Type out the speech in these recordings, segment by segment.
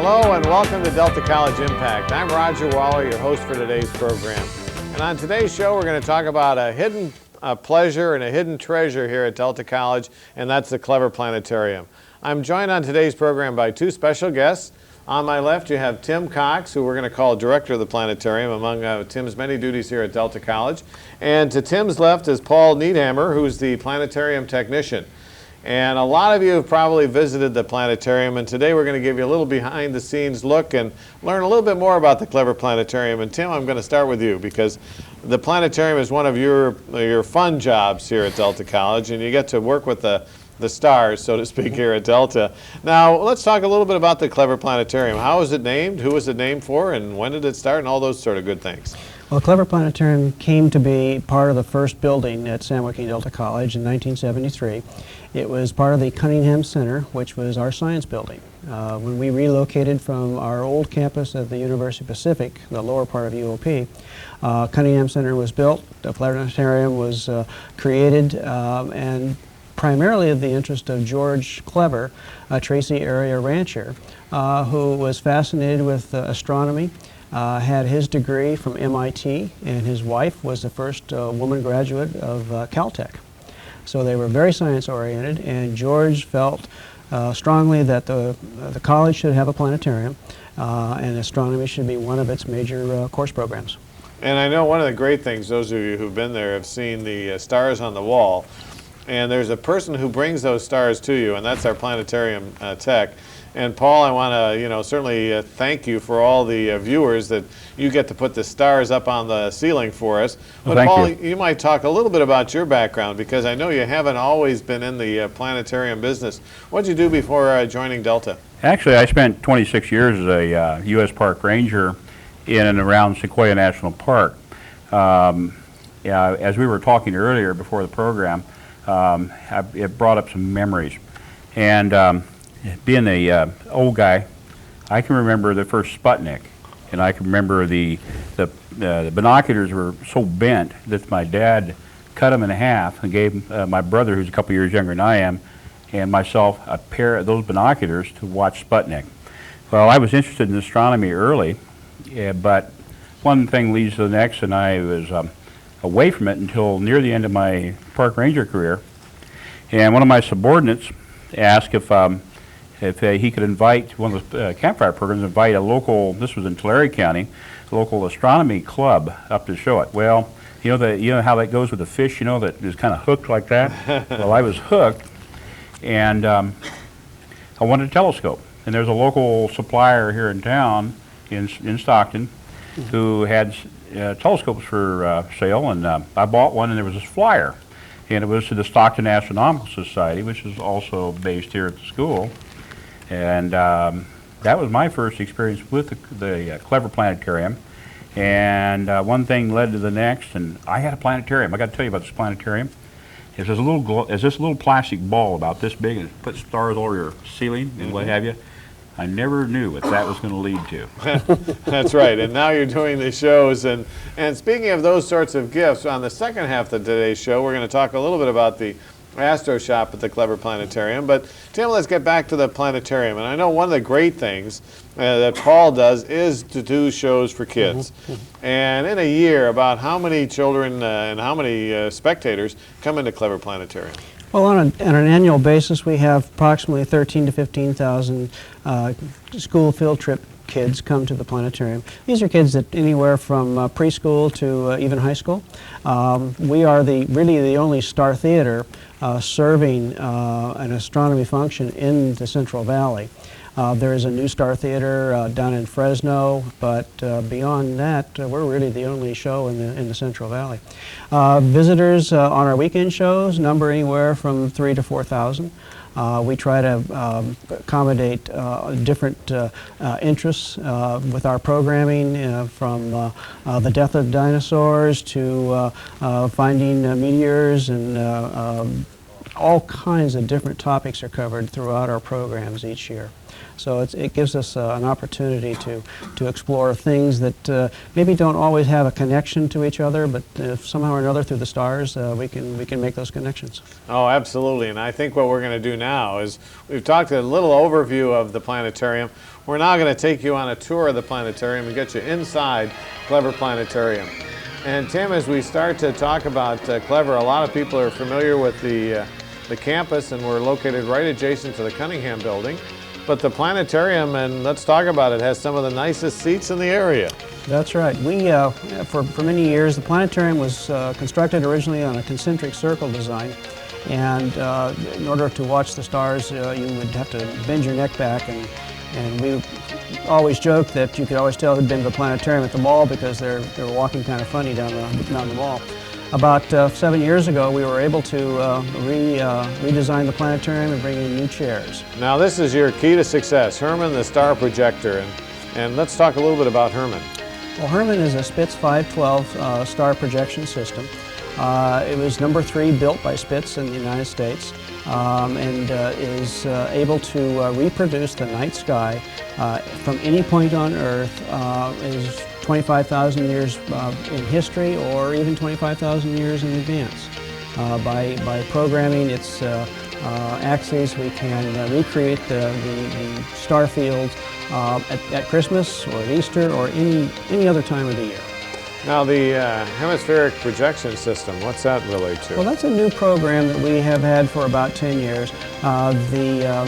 Hello and welcome to Delta College Impact. I'm Roger Waller, your host for today's program. And on today's show, we're going to talk about a hidden pleasure and a hidden treasure here at Delta College, and that's the Clever Planetarium. I'm joined on today's program by two special guests. On my left, you have Tim Cox, who we're going to call Director of the Planetarium, among Tim's many duties here at Delta College. And to Tim's left is Paul Needhammer, who's the Planetarium Technician. And a lot of you have probably visited the planetarium, and today we're going to give you a little behind-the-scenes look and learn a little bit more about the Clever Planetarium. And Tim, I'm going to start with you because the planetarium is one of your fun jobs here at Delta College, and you get to work with the stars, so to speak, here at Delta. Now, let's talk a little bit about the Clever Planetarium. How was it named? Who was it named for? And when did it start? And all those sort of good things. Well, the Clever Planetarium came to be part of the first building at San Joaquin Delta College in 1973. It was part of the Cunningham Center, which was our science building. When we relocated from our old campus at the University of Pacific, the lower part of UOP, Cunningham Center was built, the Planetarium was created, and primarily of the interest of George Clever, a Tracy area rancher, who was fascinated with astronomy, had his degree from MIT, and his wife was the first woman graduate of Caltech. So they were very science-oriented, and George felt strongly that the college should have a planetarium, and astronomy should be one of its major course programs. And I know one of the great things, those of you who've been there have seen the stars on the wall, and there's a person who brings those stars to you, and that's our planetarium tech. And Paul, I want to, certainly thank you for all the viewers that you get to put the stars up on the ceiling for us. But well, Paul, you might talk a little bit about your background, because I know you haven't always been in the planetarium business. What did you do before joining Delta? Actually, I spent 26 years as a U.S. Park Ranger in and around Sequoia National Park. As we were talking earlier before the program, it brought up some memories. And being a old guy, I can remember the first Sputnik, and I can remember the binoculars were so bent that my dad cut them in half and gave my brother, who's a couple years younger than I am, and myself a pair of those binoculars to watch Sputnik. Well, I was interested in astronomy early, but one thing leads to the next, and I was away from it until near the end of my park ranger career. And one of my subordinates asked if he could invite one of the campfire programs, invite a local, this was in Tulare County, local astronomy club up to show it. Well, you know how that goes with a fish, that is kind of hooked like that? Well, I was hooked, and I wanted a telescope. And there's a local supplier here in town, in Stockton, who had telescopes for sale, and I bought one, and there was this flyer. And it was to the Stockton Astronomical Society, which is also based here at the school. And that was my first experience with the Clever Planetarium. And one thing led to the next, and I had a planetarium. I got to tell you about this planetarium. It's this little plastic ball about this big, and it puts stars all over your ceiling and what have you. I never knew what that was going to lead to. That's right, and now you're doing the shows. And speaking of those sorts of gifts, on the second half of today's show, we're going to talk a little bit about the Astro Shop at the Clever Planetarium. But Tim, let's get back to the planetarium. And I know one of the great things that Paul does is to do shows for kids. And in a year, about how many children and how many spectators come into Clever Planetarium? Well, on an annual basis, we have approximately 13,000 to 15,000 school field trip kids come to the planetarium. These are kids that anywhere from preschool to even high school. We are really the only star theater serving an astronomy function in the Central Valley. There is a new star theater down in Fresno, but beyond that, we're really the only show in the Central Valley. Visitors on our weekend shows number anywhere from 3,000 to 4,000. We try to accommodate different interests with our programming, from the death of dinosaurs to finding meteors and all kinds of different topics are covered throughout our programs each year. So it gives us an opportunity to explore things that maybe don't always have a connection to each other, but somehow or another through the stars we can make those connections. Oh, absolutely. And I think what we're going to do now is we've talked a little overview of the planetarium. We're now going to take you on a tour of the planetarium and get you inside Clever Planetarium. And Tim, as we start to talk about Clever, a lot of people are familiar with the campus, and we're located right adjacent to the Cunningham building. But the planetarium, and let's talk about it, has some of the nicest seats in the area. That's right. We, for many years, the planetarium was constructed originally on a concentric circle design. And in order to watch the stars, you would have to bend your neck back. And we always joked that you could always tell who'd been to the planetarium at the mall because they were walking kind of funny down the mall. About 7 years ago, we were able to redesign the planetarium and bring in new chairs. Now this is your key to success, Herman the star projector. And let's talk a little bit about Herman. Well, Herman is a Spitz 512 star projection system. It was number 3 built by Spitz in the United States, and is able to reproduce the night sky from any point on Earth. Is 25,000 years in history, or even 25,000 years in advance. By programming its axes, we can recreate the star fields at Christmas or at Easter or any other time of the year. Now the hemispheric projection system, what's that relate to? Well, that's a new program that we have had for about 10 years. The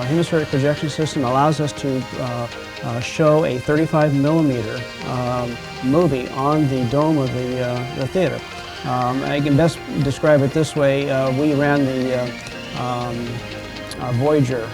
hemispheric projection system allows us to show a 35 millimeter movie on the dome of the theater. I can best describe it this way. We ran the Voyager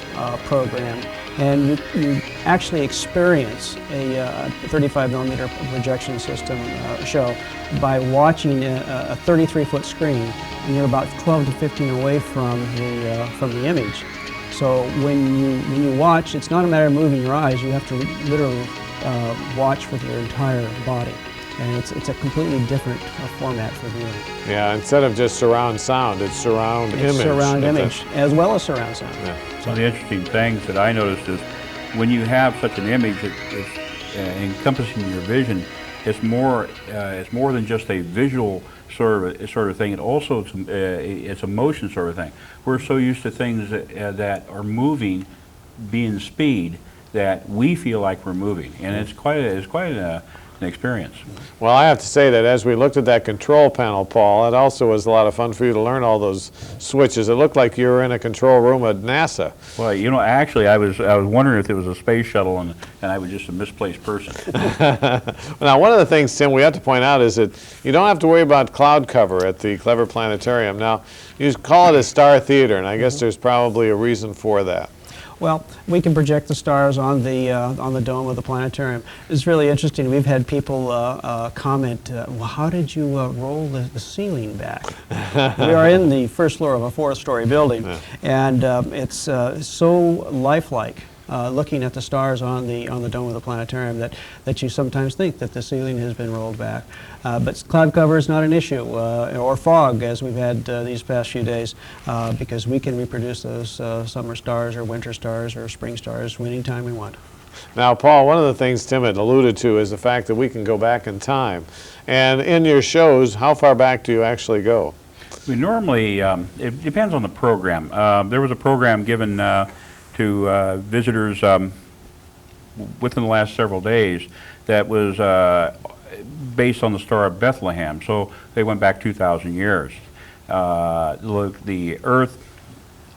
program, and you actually experience a 35 millimeter projection system show by watching a 33-foot screen, and you're about 12 to 15 away from the image. So when you watch, it's not a matter of moving your eyes. You have to literally watch with your entire body. And it's a completely different format for viewing. Yeah, instead of just surround sound, it's surround image. It's surround image, as well as surround sound. Yeah. One of the interesting things that I noticed is when you have such an image that is encompassing your vision, it's more than just a visual sort of thing. It also it's a motion sort of thing. We're so used to things that are moving, being speed, that we feel like we're moving, and it's quite an experience. Well, I have to say that as we looked at that control panel, Paul, it also was a lot of fun for you to learn all those switches. It looked like you were in a control room at NASA. Well, you know, actually, I was wondering if it was a space shuttle, and I was just a misplaced person. Now, one of the things, Tim, we have to point out is that you don't have to worry about cloud cover at the Clever Planetarium. Now, you call it a star theater, and I guess there's probably a reason for that. Well, we can project the stars on the dome of the planetarium. It's really interesting. We've had people comment, well, how did you roll the ceiling back? We are in the first floor of a 4th-story building, and it's so lifelike. Looking at the stars on the dome of the planetarium that you sometimes think that the ceiling has been rolled back. But cloud cover is not an issue, or fog, as we've had these past few days, because we can reproduce those summer stars or winter stars or spring stars anytime we want. Now, Paul, one of the things Tim had alluded to is the fact that we can go back in time. And in your shows, how far back do you actually go? We normally, it depends on the program. There was a program given to visitors within the last several days that was based on the Star of Bethlehem. So they went back 2,000 years. Look, the Earth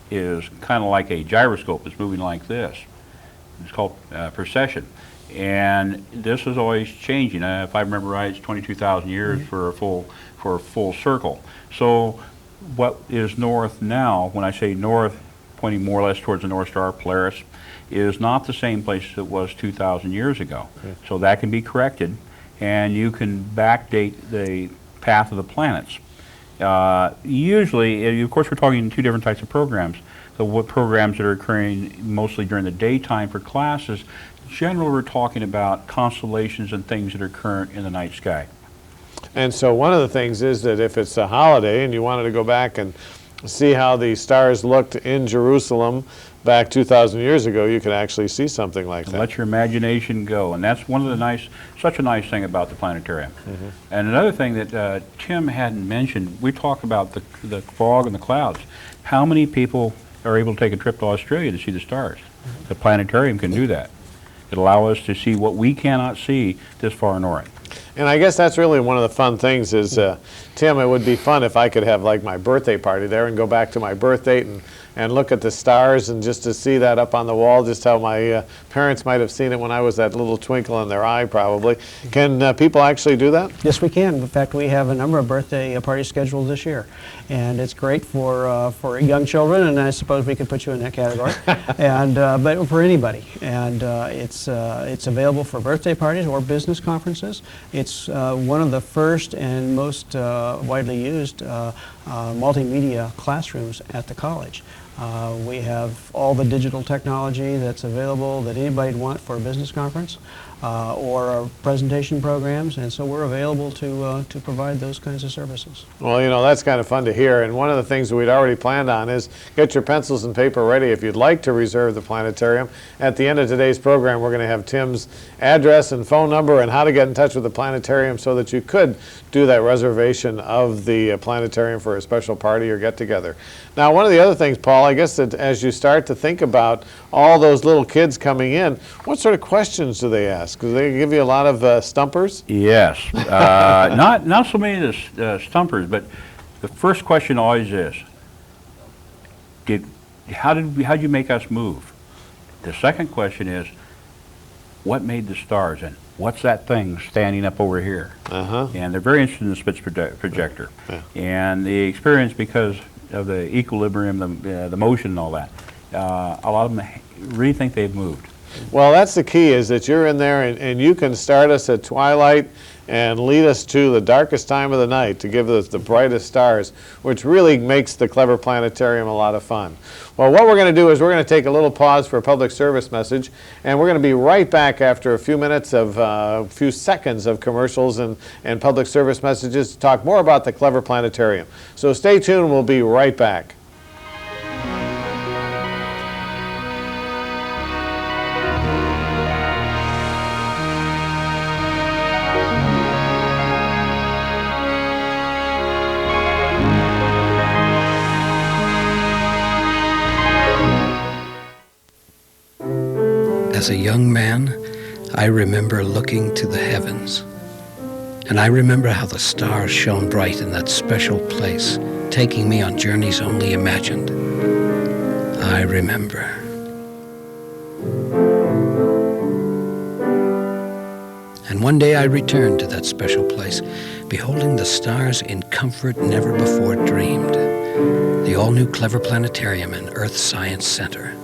is kind of like a gyroscope. It's moving like this. It's called precession. And this is always changing. If I remember right, it's 22,000 years for a full circle. So what is north now, when I say north, pointing more or less towards the North Star, Polaris, is not the same place it was 2,000 years ago. So that can be corrected, and you can backdate the path of the planets. Usually, of course, we're talking two different types of programs. So what programs that are occurring mostly during the daytime for classes, generally we're talking about constellations and things that are current in the night sky. And so one of the things is that if it's a holiday and you wanted to go back and see how the stars looked in Jerusalem back 2,000 years ago, you could actually see something like that. Let your imagination go, and that's one of the such a nice thing about the planetarium. And another thing that Tim hadn't mentioned, we talk about the fog and the clouds. How many people are able to take a trip to Australia to see the stars? The planetarium can do that. It allows us to see what we cannot see this far north. And I guess that's really one of the fun things is, Tim, it would be fun if I could have like my birthday party there and go back to my birth date and look at the stars and just to see that up on the wall, just how my parents might have seen it when I was that little twinkle in their eye probably. Can people actually do that? Yes, we can. In fact, we have a number of birthday parties scheduled this year. And it's great for young children, and I suppose we could put you in that category, and but for anybody. And it's available for birthday parties or business conferences. It's one of the first and most widely used multimedia classrooms at the college. We have all the digital technology that's available that anybody would want for a business conference or our presentation programs, and so we're available to provide those kinds of services. Well, you know, that's kind of fun to hear, and one of the things that we'd already planned on is get your pencils and paper ready if you'd like to reserve the planetarium. At the end of today's program, we're going to have Tim's address and phone number and how to get in touch with the planetarium so that you could do that reservation of the planetarium for a special party or get-together. Now, one of the other things, Paul, I guess that as you start to think about all those little kids coming in, what sort of questions do they ask? Do they give you a lot of stumpers? Yes, not so many of the stumpers, but the first question always is, how'd you make us move? The second question is, what made the stars, and what's that thing standing up over here? And they're very interested in the Spitz projector, and the experience because of the equilibrium, the motion, and all that. A lot of them really think they've moved. Well, that's the key, is that you're in there and you can start us at twilight and lead us to the darkest time of the night to give us the brightest stars, which really makes the Clever Planetarium a lot of fun. Well, what we're going to do is we're going to take a little pause for a public service message, and we're going to be right back after a few minutes of a few seconds of commercials and public service messages to talk more about the Clever Planetarium. So stay tuned, we'll be right back. As a young man, I remember looking to the heavens, and I remember how the stars shone bright in that special place, taking me on journeys only imagined. I remember. And one day I returned to that special place, beholding the stars in comfort never before dreamed, the all-new Clever Planetarium and Earth Science Center.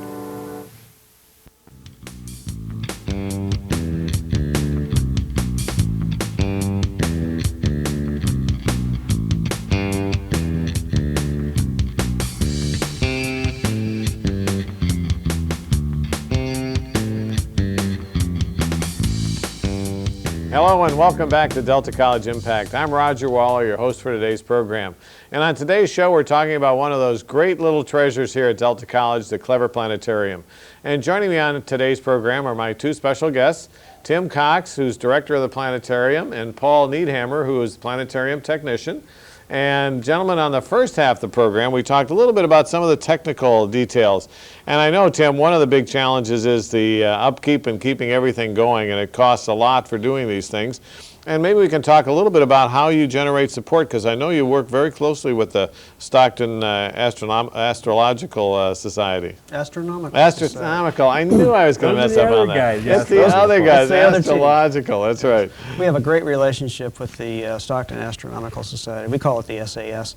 Hello and welcome back to Delta College Impact. I'm Roger Waller, your host for today's program. And on today's show, we're talking about one of those great little treasures here at Delta College, the Clever Planetarium. And joining me on today's program are my two special guests, Tim Cox, who's director of the planetarium, and Paul Needhammer, who is planetarium technician. And gentlemen, on the first half of the program, we talked a little bit about some of the technical details. And I know, Tim, one of the big challenges is the upkeep and keeping everything going, and it costs a lot for doing these things. And maybe we can talk a little bit about how you generate support, because I know you work very closely with the Stockton Astrological Society. Astronomical. I knew I was going to mess up on that. It's the other guys, Astrological, that's right. We have a great relationship with the Stockton Astronomical Society. We call it the SAS.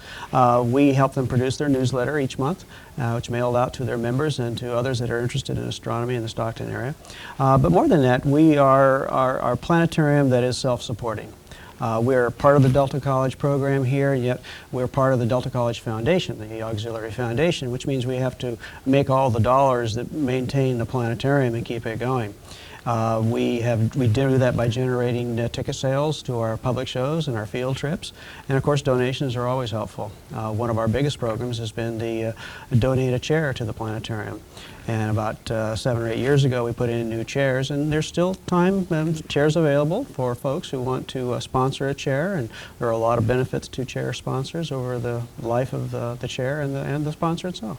We help them produce their newsletter each month, which is mailed out to their members and to others that are interested in astronomy in the Stockton area. But more than that, we are our planetarium that is self-supporting. We're part of the Delta College program here, and yet we're part of the Delta College Foundation, the auxiliary foundation, which means we have to make all the dollars that maintain the planetarium and keep it going. We do that by generating ticket sales to our public shows and our field trips, and of course donations are always helpful. One of our biggest programs has been the donate a chair to the planetarium, and about 7 or 8 years ago we put in new chairs, and there's still chairs available for folks who want to sponsor a chair, and there are a lot of benefits to chair sponsors over the life of the chair and the sponsor itself.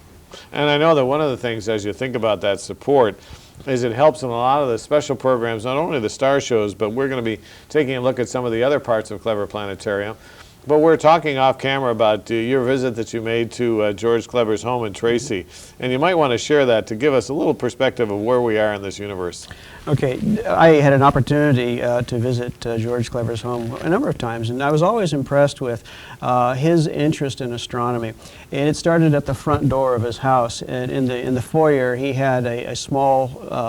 And I know that one of the things as you think about that support is it helps in a lot of the special programs, not only the star shows, but we're going to be taking a look at some of the other parts of Clever Planetarium. But we're talking off camera about your visit that you made to George Clever's home in Tracy, and you might want to share that to give us a little perspective of where we are in this universe. Okay, I had an opportunity to visit George Clever's home a number of times, and I was always impressed with his interest in astronomy. And it started at the front door of his house, and in the foyer he had a small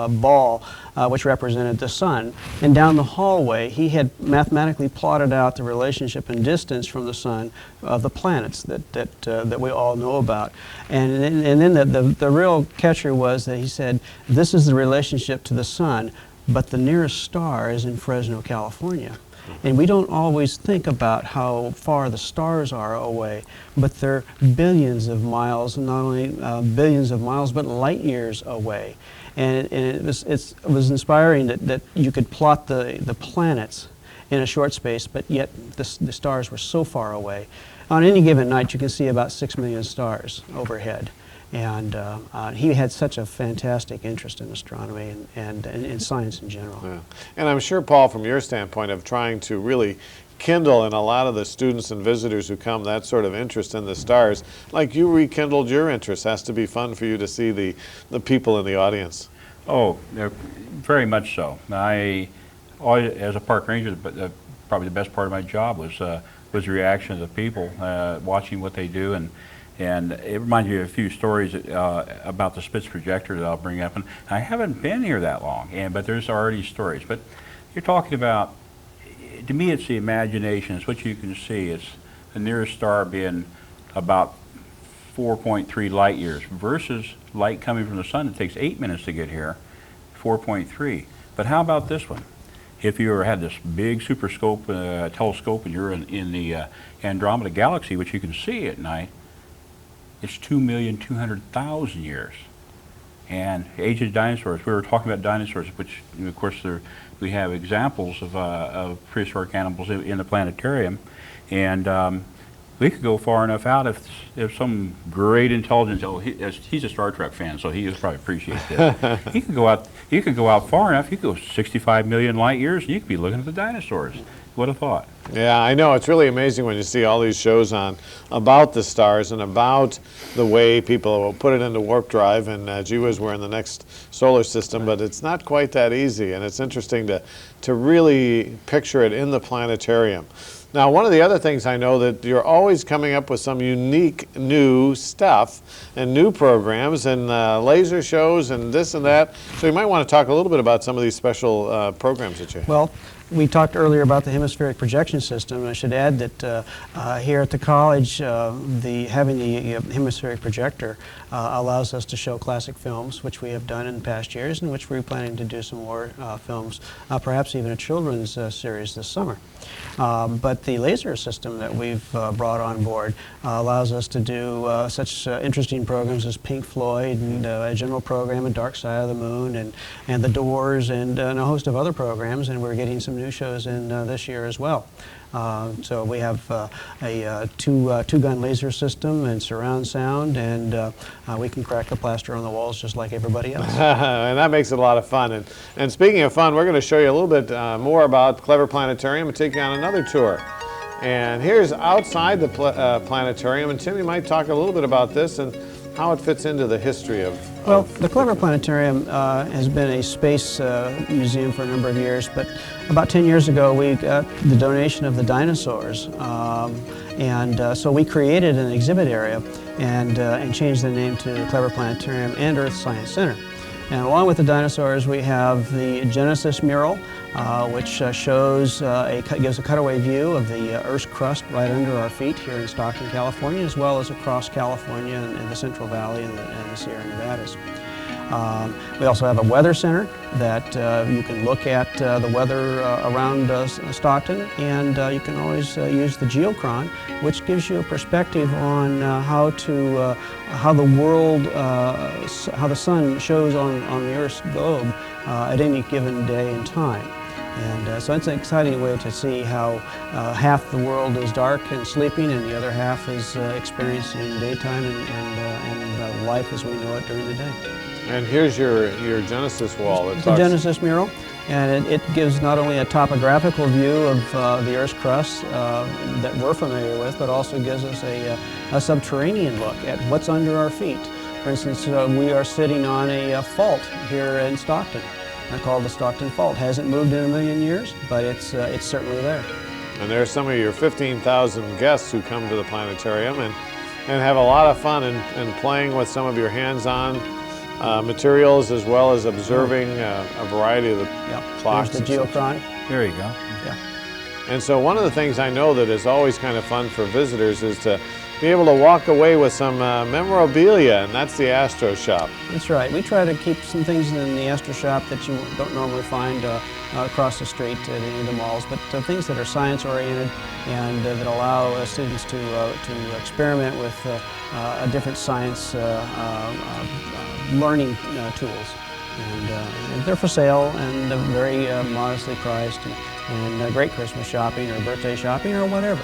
ball which represented the sun. And down the hallway he had mathematically plotted out the relationship and distance from the sun of the planets that we all know about. And then the real catcher was that he said, this is the relationship to the sun, but the nearest star is in Fresno, California. And we don't always think about how far the stars are away, but they're billions of miles, not only billions of miles, but light years away. And it was inspiring that you could plot the planets in a short space, but yet the stars were so far away. On any given night, you can see about 6 million stars overhead. And he had such a fantastic interest in astronomy and in science in general. Yeah. And I'm sure, Paul, from your standpoint of trying to really kindle in a lot of the students and visitors who come that sort of interest in the stars, like you rekindled your interest. Has to be fun for you to see the people in the audience. Oh, very much so. As a park ranger, probably the best part of my job was the reaction of the people, watching what they do, and it reminds me of a few stories about the Spitz projector that I'll bring up. And I haven't been here that long, but there's already stories. But you're talking about, to me, it's the imagination. It's what you can see. It's the nearest star being about 4.3 light years versus light coming from the sun. It takes 8 minutes to get here, 4.3. But how about this one? If you ever had this big super scope, telescope, and you're in the Andromeda Galaxy, which you can see at night, it's 2,200,000 years. And age of dinosaurs, we were talking about dinosaurs, which of course we have examples of prehistoric animals in the planetarium. And we could go far enough out if some great intelligence, he's a Star Trek fan, so he probably appreciates this. You could go out far enough, you could go 65 million light years, and you could be looking at the dinosaurs. What a thought. Yeah, I know. It's really amazing when you see all these shows on about the stars and about the way people will put it into warp drive, and gee whiz, we're in the next solar system, but it's not quite that easy, and it's interesting to really picture it in the planetarium. Now, one of the other things I know that you're always coming up with some unique new stuff and new programs and laser shows and this and that. So you might want to talk a little bit about some of these special programs that you have. Well, we talked earlier about the hemispheric projection system, and I should add that here at the college, having the hemispheric projector allows us to show classic films, which we have done in past years, and which we're planning to do some more films, perhaps even a children's series this summer. But the laser system that we've brought on board allows us to do such interesting programs as Pink Floyd and a general program, A Dark Side of the Moon, and The Doors, and a host of other programs, and we're getting some new shows in this year as well. So we have a two-gun laser system and surround sound, and we can crack the plaster on the walls just like everybody else. And that makes it a lot of fun. And speaking of fun, we're going to show you a little bit more about Clever Planetarium and take you on another tour. And here's outside the planetarium, and Tim, you might talk a little bit about this and how it fits into the history of... Well, the Clever Planetarium has been a space museum for a number of years, but about 10 years ago we got the donation of the dinosaurs, so we created an exhibit area and changed the name to Clever Planetarium and Earth Science Center. And along with the dinosaurs, we have the Genesis mural, which shows gives a cutaway view of the Earth's crust right under our feet here in Stockton, California, as well as across California and the Central Valley and the Sierra Nevadas. We also have a weather center that you can look at the weather around Stockton, and you can always use the geochron, which gives you a perspective on how the world, how the sun shows on the Earth's globe at any given day and time. And so it's an exciting way to see how half the world is dark and sleeping, and the other half is experiencing daytime and life as we know it during the day. And here's your Genesis wall. It's the Genesis mural, and it gives not only a topographical view of the Earth's crust that we're familiar with, but also gives us a subterranean look at what's under our feet. For instance, we are sitting on a fault here in Stockton. Called the Stockton Fault. Hasn't moved in a million years, but it's certainly there. And there's some of your 15,000 guests who come to the planetarium and have a lot of fun in playing with some of your hands-on materials, as well as observing a variety of the clocks. There's the geochron. There you go. Yeah. And so one of the things I know that is always kind of fun for visitors is to be able to walk away with some memorabilia, and that's the Astro Shop. That's right. We try to keep some things in the Astro Shop that you don't normally find across the street at any of the malls, but things that are science-oriented and that allow students to experiment with different science learning tools. And they're for sale and very modestly priced, and great Christmas shopping or birthday shopping or whatever.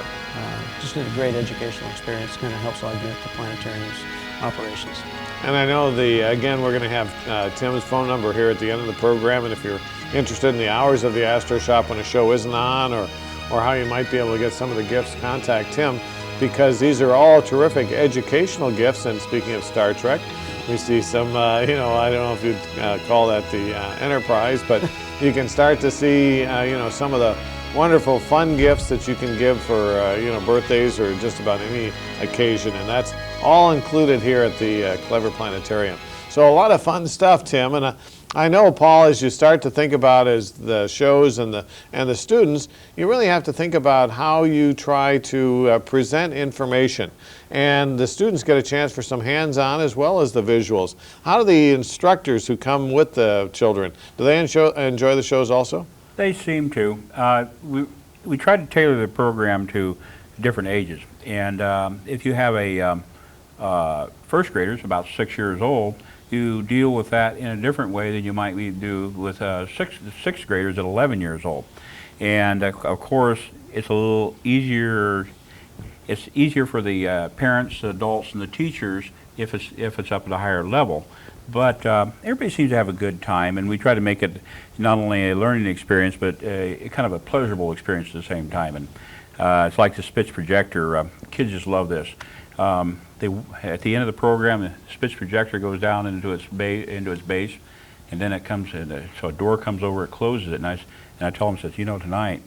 Just a great educational experience. Kind of helps augment the planetarium's operations. And I know again, we're going to have Tim's phone number here at the end of the program, and if you're interested in the hours of the Astro Shop when a show isn't on, or how you might be able to get some of the gifts, contact Tim, because these are all terrific educational gifts. And speaking of Star Trek, we see some, I don't know if you'd call that the Enterprise, but you can start to see, some of the wonderful fun gifts that you can give for, birthdays or just about any occasion. And that's all included here at the Clever Planetarium. So a lot of fun stuff, Tim. And I know, Paul, as you start to think about as the shows and the students, you really have to think about how you try to present information. And the students get a chance for some hands-on as well as the visuals. How do the instructors who come with the children, do they enjoy the shows also? They seem to. We try to tailor the program to different ages. And if you have a first graders about 6 years old, you deal with that in a different way than you might do with sixth graders at 11 years old. And of course, it's a little easier. It's easier for the parents, the adults, and the teachers if it's up at a higher level. But everybody seems to have a good time, and we try to make it not only a learning experience, but a kind of a pleasurable experience at the same time. And it's like the Spitz projector. Kids just love this. At the end of the program, the Spitz projector goes down into its base, and then it comes in. So a door comes over, it closes it, and I tell them, tonight,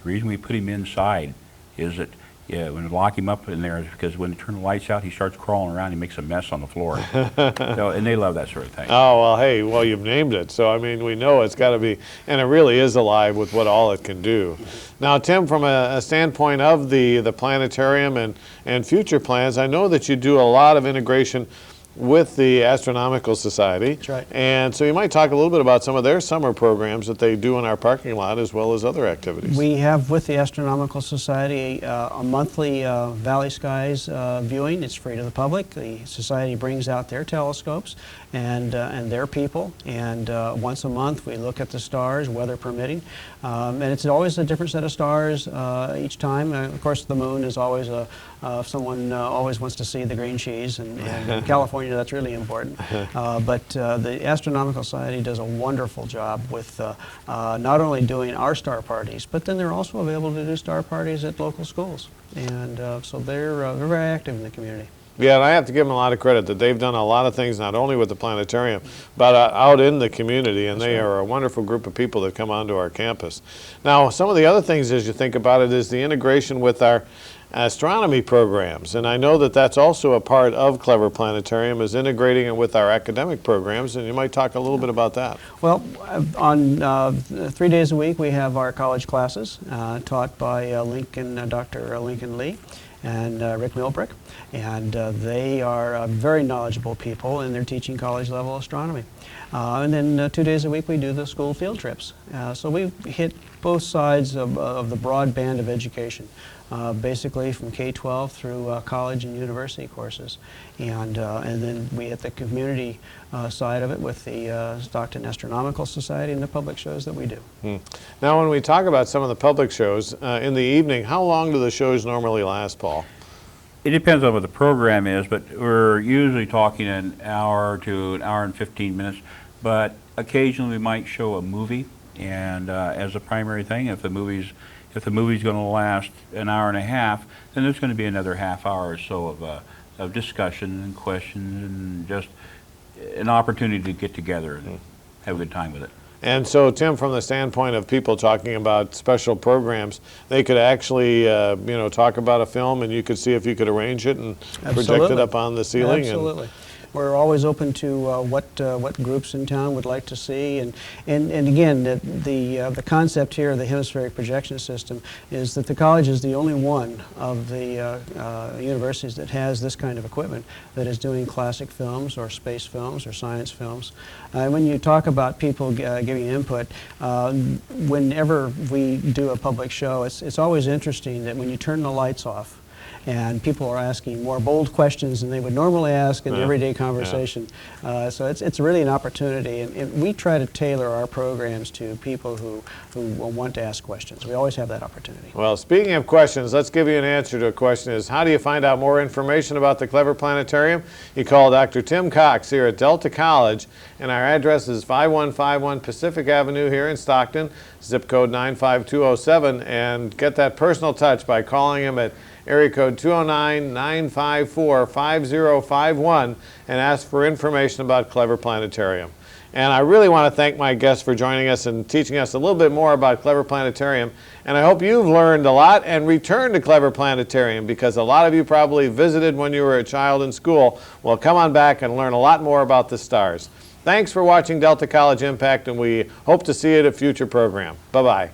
the reason we put him inside is that when we lock him up in there is because when we turn the lights out, he starts crawling around. He makes a mess on the floor. And they love that sort of thing. Oh, well, hey, you've named it. So, I mean, we know it's got to be, and it really is alive with what all it can do. Now, Tim, from a standpoint of the planetarium and future plans, I know that you do a lot of integration with the Astronomical Society. That's right. And so you might talk a little bit about some of their summer programs that they do in our parking lot, as well as other activities. We have with the Astronomical Society a monthly Valley Skies viewing. It's free to the public. The Society brings out their telescopes and their people, and once a month we look at the stars, weather permitting. And it's always a different set of stars each time. Of course, the moon is always if someone always wants to see the green cheese, and in California that's really important. But the Astronomical Society does a wonderful job with not only doing our star parties, but then they're also available to do star parties at local schools. And so they're very active in the community. Yeah, and I have to give them a lot of credit that they've done a lot of things, not only with the planetarium, but out in the community, and they are a wonderful group of people that come onto our campus. Now, some of the other things as you think about it is the integration with our astronomy programs, and I know that that's also a part of Clever Planetarium, is integrating it with our academic programs, and you might talk a little bit about that. Well, on 3 days a week we have our college classes taught by Dr. Lincoln Lee. and Rick Milbrick, and they are very knowledgeable people, and they're teaching college-level astronomy. And then 2 days a week we do the school field trips. So we hit both sides of the broad band of education, basically from K-12 through college and university courses. And then we hit the community side of it with the Stockton Astronomical Society and the public shows that we do. Now, when we talk about some of the public shows in the evening, how long do the shows normally last, Paul? It depends on what the program is, but we're usually talking an hour to an hour and 15 minutes. But occasionally we might show a movie, and as a primary thing, if the movie's going to last an hour and a half, then there's going to be another half hour or so of discussion and questions and just an opportunity to get together and have a good time with it. And so, Tim, from the standpoint of people talking about special programs, they could actually, talk about a film, and you could see if you could arrange it and project it up on the ceiling. Absolutely. We're always open to what groups in town would like to see, and again, the concept here of the hemispheric projection system is that the college is the only one of the universities that has this kind of equipment that is doing classic films or space films or science films. When you talk about people giving input, whenever we do a public show, it's always interesting that when you turn the lights off, and people are asking more bold questions than they would normally ask in everyday conversation. So it's really an opportunity, and we try to tailor our programs to people who want to ask questions. We always have that opportunity. Well, speaking of questions, let's give you an answer to a question is, how do you find out more information about the Clever Planetarium? You call Dr. Tim Cox here at Delta College, and our address is 5151 Pacific Avenue here in Stockton, zip code 95207, and get that personal touch by calling him at area code 209-954-5051 and ask for information about Clever Planetarium. And I really want to thank my guests for joining us and teaching us a little bit more about Clever Planetarium. And I hope you've learned a lot and returned to Clever Planetarium, because a lot of you probably visited when you were a child in school. Well, come on back and learn a lot more about the stars. Thanks for watching Delta College Impact, and we hope to see you at a future program. Bye-bye.